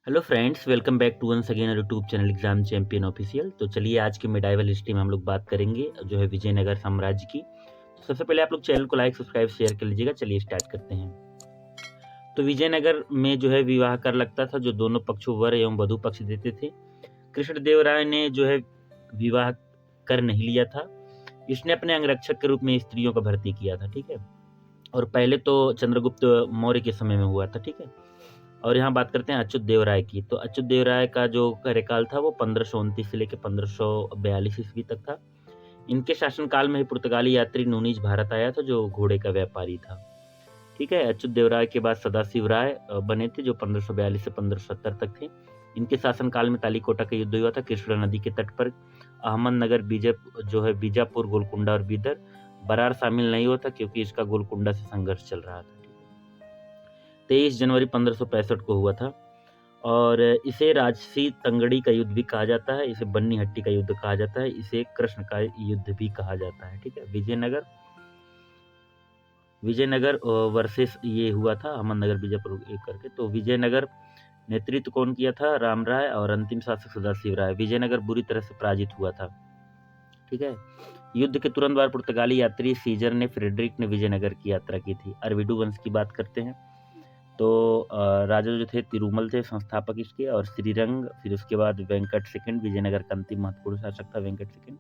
Hello friends, welcome back to once again YouTube channel exam champion official. तो चलिए आज के मेडाइवल हिस्ट्री में हम लोग बात करेंगे जो है विजयनगर साम्राज्य की। तो सबसे पहले आप लोग चैनल को लाइक सब्सक्राइब शेयर कर लीजिएगा। चलिए स्टार्ट करते हैं। तो विजयनगर में जो है विवाह कर लगता था, जो दोनों पक्षों वर एवं वधु पक्ष देते थे। कृष्णदेव राय ने जो है विवाह कर नहीं लिया था। इसने अपने अंगरक्षक के रूप में स्त्रियों का भर्ती किया था, ठीक है। और पहले तो चंद्रगुप्त मौर्य के समय में हुआ था, ठीक है। और यहाँ बात करते हैं अच्युत देव राय की। तो अच्युत देव राय का जो कार्यकाल था वो 1529 से लेकर 1542 ईस्वी तक था। इनके शासनकाल में ही पुर्तगाली यात्री नूनीज भारत आया था, जो घोड़े का व्यापारी था, ठीक है। अच्युत देव राय के बाद सदाशिव राय बने थे, जो 1542 से 1570 तक थे। इनके शासनकाल में तालीकोटा का युद्ध हुआ था कृष्णा नदी के तट पर। अहमदनगर, बीजापुर, गोलकुंडा और बीदर। बरार शामिल नहीं हुआ था क्योंकि इसका गोलकुंडा से संघर्ष चल रहा था। 23 जनवरी 1565 को हुआ था। और इसे राजसी तंगड़ी का युद्ध भी कहा जाता है, इसे बन्नी हट्टी का युद्ध कहा जाता है, इसे कृष्ण का युद्ध भी कहा जाता है, ठीक है। विजयनगर वर्सेस ये हुआ था अहमदनगर बीजापुर एक करके। तो विजयनगर नेतृत्व कौन किया था? राम राय। और अंतिम शासक सदाशिव राय। विजयनगर बुरी तरह से पराजित हुआ था, ठीक है। युद्ध के तुरंत बाद पुर्तगाली यात्री सीजर ने फ्रेडरिक ने विजयनगर की यात्रा की थी। अरविडू वंश की बात करते हैं। तो राजा जो थे तिरुमल थे संस्थापक इसके, और श्रीरंग, फिर उसके बाद वेंकट सेकंड, विजयनगर का अंतिम महत्वपूर्ण शासक था वेंकट सेकंड।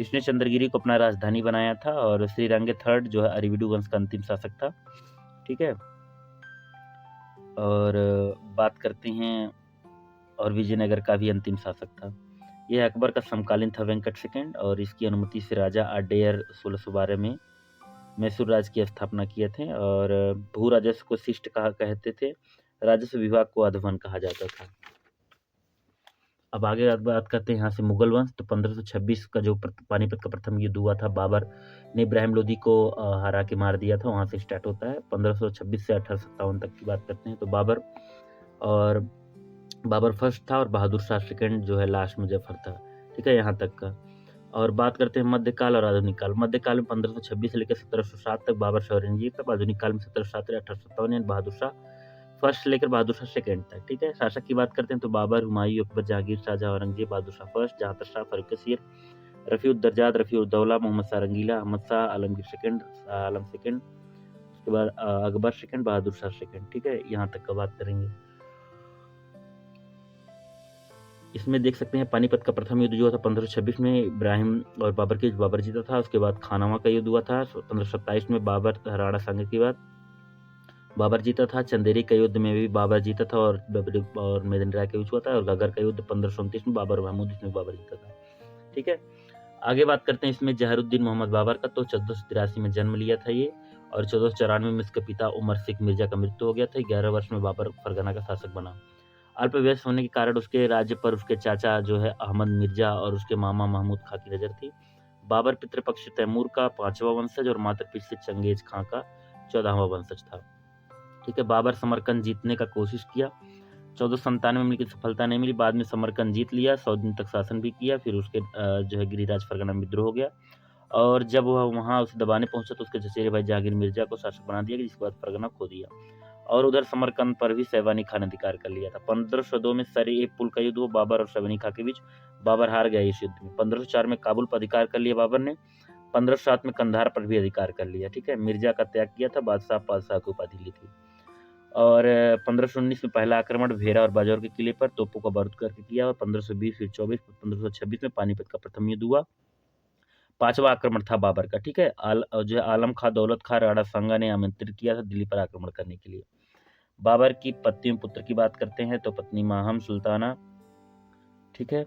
इसने चंद्रगिरी को अपना राजधानी बनाया था। और श्रीरंग थर्ड जो है अरविडू वंश का अंतिम शासक था, ठीक है। और बात करते हैं, और विजयनगर का भी अंतिम शासक था। यह अकबर का समकालीन था वेंकट सेकंड, और इसकी अनुमति से राजा अडेयर 1612 में मैसूर राज्य की स्थापना किए थे। और भू राजस्व को शिष्ट कहा कहते थे, राजस्व विभाग को अधवन कहा जाता था। अब आगे बात करते हैं यहाँ से मुगल वंश। तो 1526 का जो पानीपत का प्रथम युद्ध हुआ था, बाबर ने इब्राहिम लोदी को हरा के मार दिया था, वहाँ से स्टार्ट होता है। 1526 से 1857 तक की बात करते हैं। तो बाबर फर्स्ट था और बहादुर शाह सेकंड जो है लास्ट में जफर था, ठीक है, यहाँ तक का। और बात करते हैं मध्यकाल और आधुनिक काल। मध्यकाल में 1526 से लेकर 1707 तक बाबर शाह औरंगजेब तक। आधुनिक काल में 1707 से 1857 यानी बहादुर शाह फर्स्ट से लेकर बहादुर शाह सेकंड तक, ठीक है। शासक की बात करते हैं तो बाबर, हुमायूं, अकबर, जहांगीर, शाहजहां, औरंगजेब, बहादुर शाह फर्स्ट, जहांगीर शाह, फारूक सीर, रफीउद्दर्जाद, रफीउद्दौला, मोहम्मद शाह रंगीला, अहमद शाह, आलमगीर सेकंड, शाह आलम सेकंड, उसके बाद अकबर सेकंड, बहादुर शाह सेकंड, ठीक है। यहाँ तक का बात करेंगे। इसमें देख सकते हैं पानीपत का प्रथम युद्ध जो हुआ था 1526 में इब्राहिम और बाबर के, बाबर जीता था। उसके बाद खानावा का युद्ध हुआ था 1527 में, बाबर राणा सांगा के बाद बाबर जीता था। चंदेरी का युद्ध में भी बाबर जीता था, और मेदिनी राय का युद्ध हुआ था। और गगर का युद्ध 1529 में बाबर महमूद, इसमें बाबर जीता था, ठीक है। आगे बात करते हैं इसमें जहरुद्दीन मोहम्मद बाबर का। तो 1483 में जन्म लिया था ये, और 1494 में इसके पिता उमर सिख मिर्जा का मृत्यु हो गया था। 11 वर्ष में बाबर फरगना का शासक बना। अल्पवयस्क होने के कारण उसके राज्य पर उसके चाचा जो है अहमद मिर्जा और उसके मामा महमूद खां की नजर थी। बाबर पितृपक्ष से तैमूर का 5वां वंशज और मातृपक्ष से चंगेज खां का 14वां वंशज था, ठीक है। बाबर समरकंद जीतने का कोशिश किया, 1497 में लेकिन सफलता नहीं मिली। बाद में समरकंद जीत लिया, 100 दिन तक शासन भी किया। फिर उसके जो है गिरिराज फरगना में विद्रोह हो गया, और जब वह वहां उसे दबाने पहुंचा तो उसके चचेरे भाई जहांगीर मिर्जा को शासक बना दिया, जिसके बाद फरगना खो दिया। और उधर समरकंद पर भी शैबानी खान ने अधिकार कर लिया था। 1502 में सर ए पुल का युद्ध हुआ बाबर और शैबानी खां के बीच। बाबर हार गया इस युद्ध में। 1504 में काबुल पर अधिकार कर लिया बाबर ने। 1507 में कंधार पर भी अधिकार कर लिया, ठीक है। मिर्जा का त्याग किया था, बादशाह पादशाह की उपाधि ली थी। और 1519 में पहला आक्रमण भेरा और बाजौर के किले पर तोपों का बारूद करके किया। और 1520 फिर 24 1526 में पानीपत का प्रथम युद्ध हुआ। 5वां आक्रमण था बाबर का, ठीक है। जो है आलम खां, दौलत खां, राणा सांगा ने आमंत्रित किया था दिल्ली पर आक्रमण करने के लिए। बाबर की पत्नी पुत्र की बात करते हैं तो पत्नी माहम सुल्ताना, ठीक है।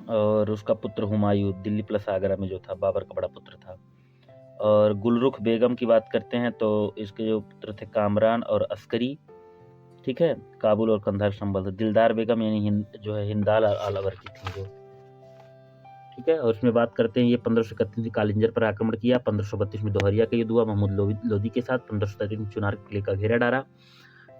और उसका पुत्र हुमायूं, दिल्ली प्लस आगरा में जो था बाबर का बड़ा पुत्र था। और गुलरुख बेगम की बात करते हैं तो इसके जो पुत्र थे कामरान और अस्करी, ठीक है, काबुल और कंधार संभल। दिलदार बेगम यानी जो है हिंदाल आलवर की थी जो, ठीक है। और उसमें बात करते हैं ये 1531 में कालिंजर पर आक्रमण किया। 1532 में दोहरिया का युद्ध हुआ महमूद लोधी के साथ। 1537 में चुनार किले का घेरा डाला।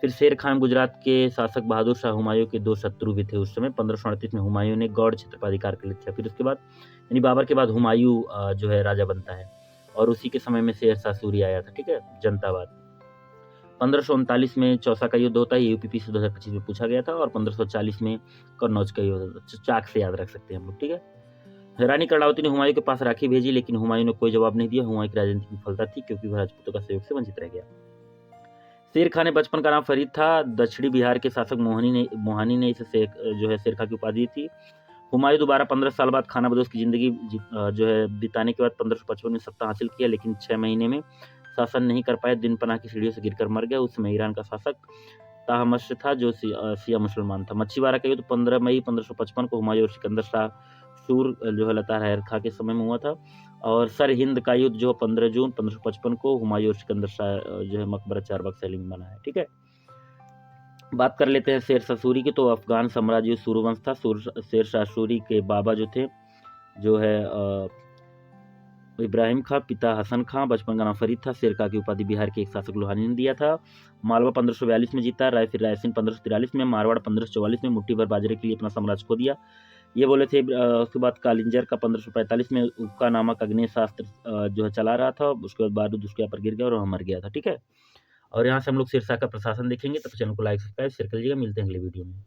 फिर शेर खान गुजरात के शासक बहादुर शाह हुमायूं के दो शत्रु भी थे उस समय। 1538 में हुमायूं ने गौड़ क्षेत्र पर अधिकार कर लिया। फिर उसके बाद यानी बाबर के बाद हुमायूं जो है राजा बनता है, और उसी के समय में शेर शाह सूरी आया था, ठीक है, जनतावाद। 1539 में चौसा का युद्ध होता है, यूपीपीसी 2025 में पूछा गया था, और 1540 में कन्नौज का युद्ध होता है। चाक से याद रख सकते हैं हम लोग, ठीक है। रानी कर्णावती ने हुमायूं के पास राखी भेजी, लेकिन हुमायूं ने कोई जवाब नहीं दिया। हुमायूं की राजनीतिक विफलता थी, क्योंकि वह राजपूतों का सहयोग से वंचित रह गया। शेर खान ने बचपन का नाम फरीद था। दक्षिणी बिहार के शासक मोहानी ने इसे जो है शेर खां की उपाधि दी थी। हुमायूं दोबारा 15 साल बाद खाना बदोश की जिंदगी जो है बिताने के बाद 1555 में सत्ता हासिल किया, लेकिन 6 महीने में शासन नहीं कर पाए। दिन पनाह की सीढ़ियों से गिरकर मर गया। उस समय ईरान का शासक ताहमश था, जो शिया मुसलमान था। मच्छीवाड़ा का युद्ध 15 मई 1555 को हुमायूं और सिकंदर शाह सूर जो है लतार हैदर खां के समय में हुआ था। और सर हिंद का युद्ध जो 15 जून 1555 को हुमायूं और सिकंदर शाह जो है मकबरा चारबाग सैली में बना है, ठीक है। बात कर लेते हैं शेर शाह सूरी की। तो अफगान साम्राज्य सूर्यवंश था। शेर शाह सूरी के बाबा जो थे जो है इब्राहिम खां, पिता हसन खां। बचपन का नाम फरीद था। शेर खां की उपाधि बिहार के एक शासक लोहानी ने दिया था। मालवा 1542 में जीता। फिर रायसेन 1543 में, मारवाड़ 1544 में मुट्ठी भर बाजरे के लिए अपना साम्राज्य खो दिया, ये बोले थे। उसके बाद कालिंजर का 1545 में उक्का नामक अग्नेय शास्त्र जो है चला रहा था। उसके बाद बारूद उसके ऊपर गिर गया और वह मर गया था, ठीक है। और यहाँ से हम लोग शेरशाह का प्रशासन देखेंगे। तब चैनल को लाइक सब्सक्राइब शेयर कर लीजिएगा। मिलते हैं अगले वीडियो में।